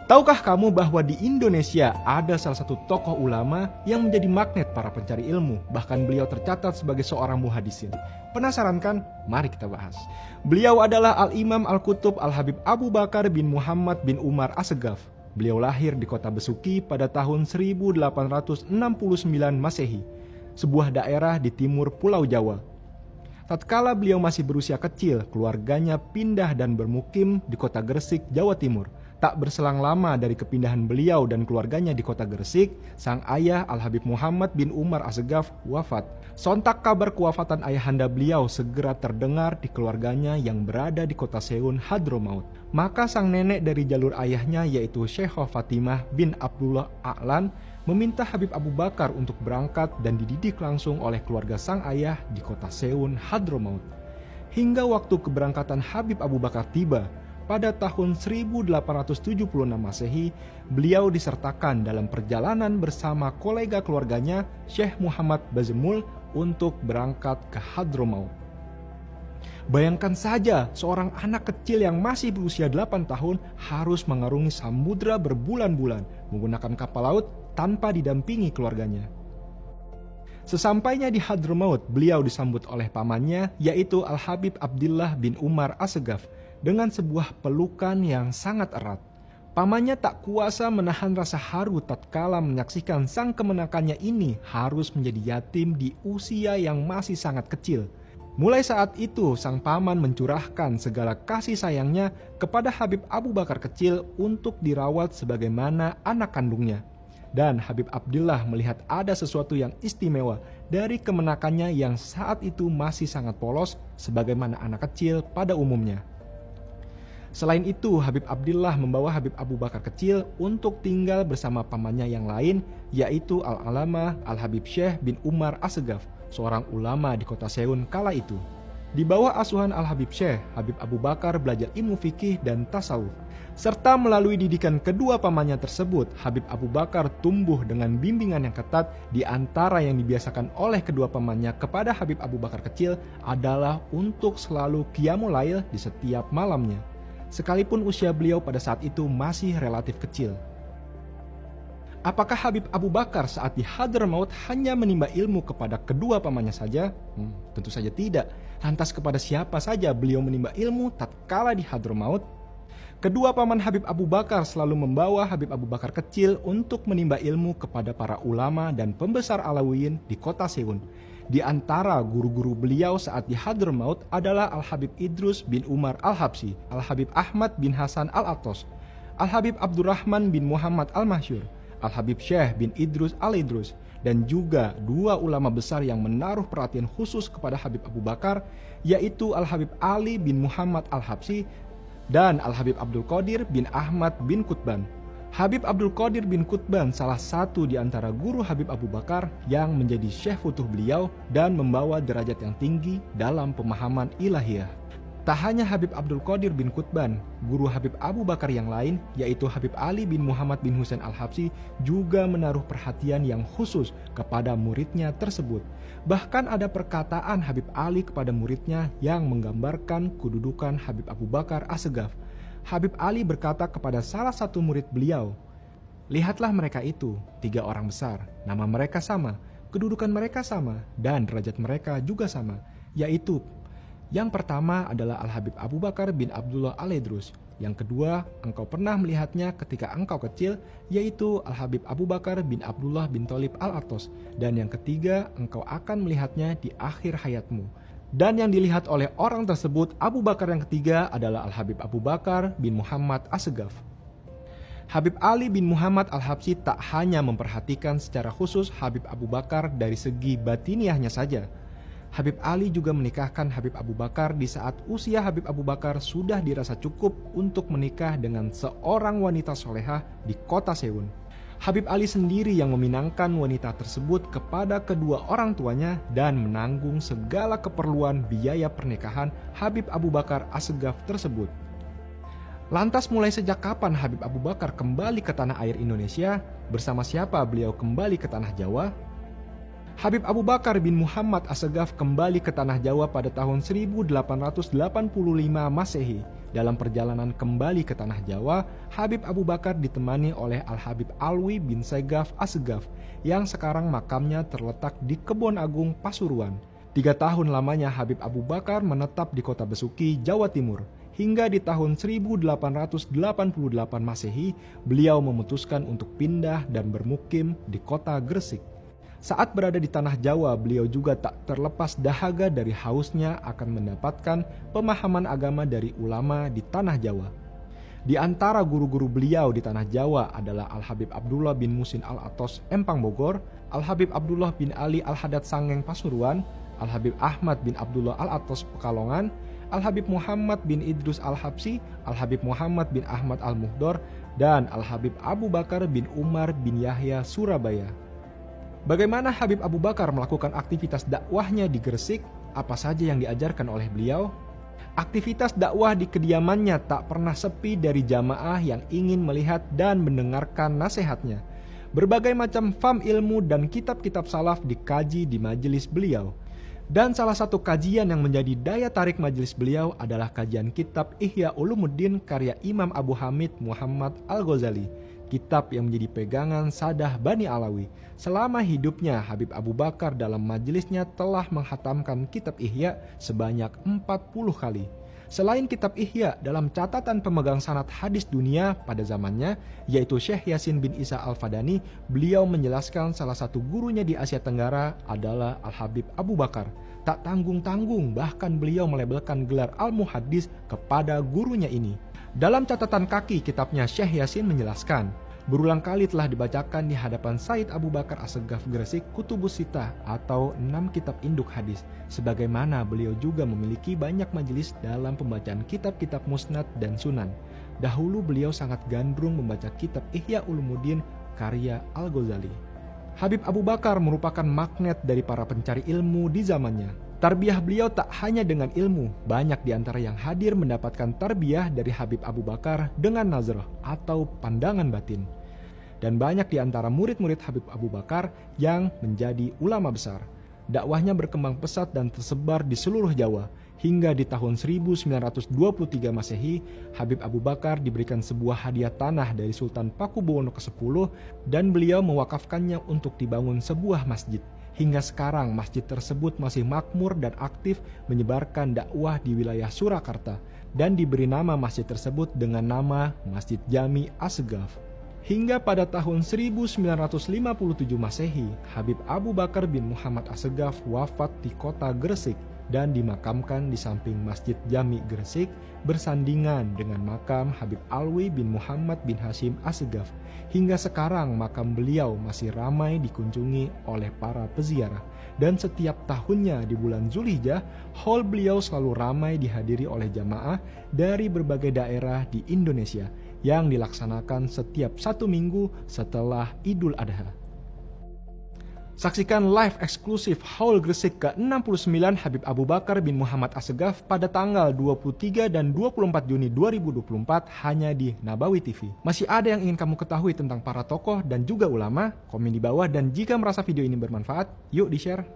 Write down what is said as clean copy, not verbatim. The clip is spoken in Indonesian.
Tahukah kamu bahwa di Indonesia ada salah satu tokoh ulama yang menjadi magnet para pencari ilmu, bahkan beliau tercatat sebagai seorang muhaddisin? Penasaran kan? Mari kita bahas. Beliau adalah Al-Imam Al-Qutub Al-Habib Abu Bakar bin Muhammad bin Umar As-Saggaf. Beliau lahir di kota Besuki pada tahun 1869 Masehi, sebuah daerah di timur Pulau Jawa. Tatkala beliau masih berusia kecil, keluarganya pindah dan bermukim di kota Gresik, Jawa Timur. Tak berselang lama dari kepindahan beliau dan keluarganya di kota Gresik, sang ayah Al-Habib Muhammad bin Umar As-Saggaf wafat. Sontak kabar kewafatan ayahanda beliau segera terdengar di keluarganya yang berada di kota Seun, Hadramaut. Maka sang nenek dari jalur ayahnya yaitu Syekhah Fatimah bin Abdullah A'lan meminta Habib Abu Bakar untuk berangkat dan dididik langsung oleh keluarga sang ayah di kota Seun, Hadramaut. Hingga waktu keberangkatan Habib Abu Bakar tiba, pada tahun 1876 Masehi, beliau disertakan dalam perjalanan bersama kolega keluarganya Syekh Muhammad Bazmul untuk berangkat ke Hadramaut. Bayangkan saja seorang anak kecil yang masih berusia 8 tahun harus mengarungi samudra berbulan-bulan menggunakan kapal laut tanpa didampingi keluarganya. Sesampainya di Hadramaut, beliau disambut oleh pamannya yaitu Al-Habib Abdullah bin Umar As-Saggaf dengan sebuah pelukan yang sangat erat. Pamannya tak kuasa menahan rasa haru tatkala menyaksikan sang kemenakannya ini harus menjadi yatim di usia yang masih sangat kecil. Mulai saat itu, sang paman mencurahkan segala kasih sayangnya kepada Habib Abu Bakar kecil untuk dirawat sebagaimana anak kandungnya. Dan Habib Abdullah melihat ada sesuatu yang istimewa dari kemenakannya yang saat itu masih sangat polos sebagaimana anak kecil pada umumnya. Selain itu, Habib Abdullah membawa Habib Abu Bakar kecil untuk tinggal bersama pamannya yang lain, yaitu Al-Alamah Al-Habib Syekh bin Umar As-Saggaf, seorang ulama di kota Seun kala itu. Di bawah asuhan Al-Habib Syekh, Habib Abu Bakar belajar ilmu fikih dan tasawuf. Serta melalui didikan kedua pamannya tersebut, Habib Abu Bakar tumbuh dengan bimbingan yang ketat. Di antara yang dibiasakan oleh kedua pamannya kepada Habib Abu Bakar kecil adalah untuk selalu qiyamul lail di setiap malamnya, sekalipun usia beliau pada saat itu masih relatif kecil. Apakah Habib Abu Bakar saat di Hadramaut hanya menimba ilmu kepada kedua pamannya saja? Tentu saja tidak. Lantas kepada siapa saja beliau menimba ilmu tatkala di Hadramaut? Kedua paman Habib Abu Bakar selalu membawa Habib Abu Bakar kecil untuk menimba ilmu kepada para ulama dan pembesar Alawiyin di kota Seun. Di antara guru-guru beliau saat di Hadramaut adalah Al-Habib Idrus bin Umar Al-Habsyi, Al-Habib Ahmad bin Hasan Al-Attos, Al-Habib Abdurrahman bin Muhammad Al-Masyhur, Al-Habib Syekh bin Idrus Al-Idrus, dan juga dua ulama besar yang menaruh perhatian khusus kepada Habib Abu Bakar, yaitu Al-Habib Ali bin Muhammad Al-Habsyi dan Al-Habib Abdul Qadir bin Ahmad bin Qutban. Habib Abdul Qadir bin Qutban salah satu di antara guru Habib Abu Bakar yang menjadi syekh futuh beliau dan membawa derajat yang tinggi dalam pemahaman ilahiyah. Tak hanya Habib Abdul Qadir bin Qutban, guru Habib Abu Bakar yang lain yaitu Habib Ali bin Muhammad bin Husain Al-Habsyi juga menaruh perhatian yang khusus kepada muridnya tersebut. Bahkan ada perkataan Habib Ali kepada muridnya yang menggambarkan kedudukan Habib Abu Bakar As-Saggaf. Habib Ali berkata kepada salah satu murid beliau, "Lihatlah mereka itu, 3 orang besar, nama mereka sama, kedudukan mereka sama, dan derajat mereka juga sama, yaitu yang pertama adalah Al-Habib Abu Bakar bin Abdullah Al-Idrus. Yang kedua, engkau pernah melihatnya ketika engkau kecil, yaitu Al-Habib Abu Bakar bin Abdullah bin Thalib Al-Attos. Dan yang ketiga, engkau akan melihatnya di akhir hayatmu." Dan yang dilihat oleh orang tersebut, Abu Bakar yang ketiga adalah Al-Habib Abu Bakar bin Muhammad As-Saggaf. Habib Ali bin Muhammad Al-Habsyi tak hanya memperhatikan secara khusus Habib Abu Bakar dari segi batiniahnya saja. Habib Ali juga menikahkan Habib Abu Bakar di saat usia Habib Abu Bakar sudah dirasa cukup untuk menikah dengan seorang wanita solehah di kota Seun. Habib Ali sendiri yang meminangkan wanita tersebut kepada kedua orang tuanya dan menanggung segala keperluan biaya pernikahan Habib Abu Bakar As-Saggaf tersebut. Lantas mulai sejak kapan Habib Abu Bakar kembali ke tanah air Indonesia? Bersama siapa beliau kembali ke tanah Jawa? Habib Abu Bakar bin Muhammad Assegaf kembali ke Tanah Jawa pada tahun 1885 Masehi. Dalam perjalanan kembali ke Tanah Jawa, Habib Abu Bakar ditemani oleh Al-Habib Alwi bin Segaf Assegaf yang sekarang makamnya terletak di Kebon Agung, Pasuruan. 3 tahun lamanya Habib Abu Bakar menetap di kota Besuki, Jawa Timur. Hingga di tahun 1888 Masehi, beliau memutuskan untuk pindah dan bermukim di kota Gresik. Saat berada di Tanah Jawa, beliau juga tak terlepas dahaga dari hausnya akan mendapatkan pemahaman agama dari ulama di Tanah Jawa. Di antara guru-guru beliau di Tanah Jawa adalah Al-Habib Abdullah bin Musin Al-Atos Empang Bogor, Al-Habib Abdullah bin Ali Al-Haddad Sangeng Pasuruan, Al-Habib Ahmad bin Abdullah Al-Atos Pekalongan, Al-Habib Muhammad bin Idrus Al-Habsi, Al-Habib Muhammad bin Ahmad Al-Muhdor, dan Al-Habib Abu Bakar bin Umar bin Yahya Surabaya. Bagaimana Habib Abu Bakar melakukan aktivitas dakwahnya di Gresik? Apa saja yang diajarkan oleh beliau? Aktivitas dakwah di kediamannya tak pernah sepi dari jamaah yang ingin melihat dan mendengarkan nasihatnya. Berbagai macam faham ilmu dan kitab-kitab salaf dikaji di majelis beliau. Dan salah satu kajian yang menjadi daya tarik majelis beliau adalah kajian kitab Ihya Ulumuddin karya Imam Abu Hamid Muhammad Al-Ghazali, kitab yang menjadi pegangan Sadah Bani Alawi. Selama hidupnya, Habib Abu Bakar dalam majelisnya telah menghatamkan kitab Ihya sebanyak 40 kali. Selain kitab Ihya, dalam catatan pemegang sanad hadis dunia pada zamannya, yaitu Syekh Yasin bin Isa Al-Fadani, beliau menjelaskan salah satu gurunya di Asia Tenggara adalah Al-Habib Abu Bakar. Tak tanggung-tanggung, bahkan beliau melabelkan gelar Al-Muhaddis kepada gurunya ini. Dalam catatan kaki kitabnya, Syekh Yasin menjelaskan, berulang kali telah dibacakan di hadapan Said Abu Bakar Assegaf Gresik Kutubus Sittah atau 6 kitab induk hadis. Sebagaimana beliau juga memiliki banyak majelis dalam pembacaan kitab-kitab musnad dan sunan. Dahulu beliau sangat gandrung membaca kitab Ihya Ulumuddin karya Al-Ghazali. Habib Abu Bakar merupakan magnet dari para pencari ilmu di zamannya. Tarbiyah beliau tak hanya dengan ilmu, banyak di antara yang hadir mendapatkan tarbiyah dari Habib Abu Bakar dengan nazrah atau pandangan batin. Dan banyak di antara murid-murid Habib Abu Bakar yang menjadi ulama besar. Dakwahnya berkembang pesat dan tersebar di seluruh Jawa. Hingga di tahun 1923 Masehi, Habib Abu Bakar diberikan sebuah hadiah tanah dari Sultan Pakubuwono ke-10 dan beliau mewakafkannya untuk dibangun sebuah masjid. Hingga sekarang masjid tersebut masih makmur dan aktif menyebarkan dakwah di wilayah Surakarta dan diberi nama masjid tersebut dengan nama Masjid Jami Assegaf. Hingga pada tahun 1957 Masehi, Habib Abu Bakar bin Muhammad Assegaf wafat di kota Gresik dan dimakamkan di samping Masjid Jami Gresik bersandingan dengan makam Habib Alwi bin Muhammad bin Hashim Assegaf. Hingga sekarang makam beliau masih ramai dikunjungi oleh para peziarah. Dan setiap tahunnya di bulan Zulhijjah, haul beliau selalu ramai dihadiri oleh jamaah dari berbagai daerah di Indonesia yang dilaksanakan setiap 1 minggu setelah Idul Adha. Saksikan live eksklusif haul Gresik ke-69 Habib Abu Bakar bin Muhammad Assegaf pada tanggal 23 dan 24 Juni 2024 hanya di Nabawi TV. Masih ada yang ingin kamu ketahui tentang para tokoh dan juga ulama? Komen di bawah, dan jika merasa video ini bermanfaat, yuk di-share.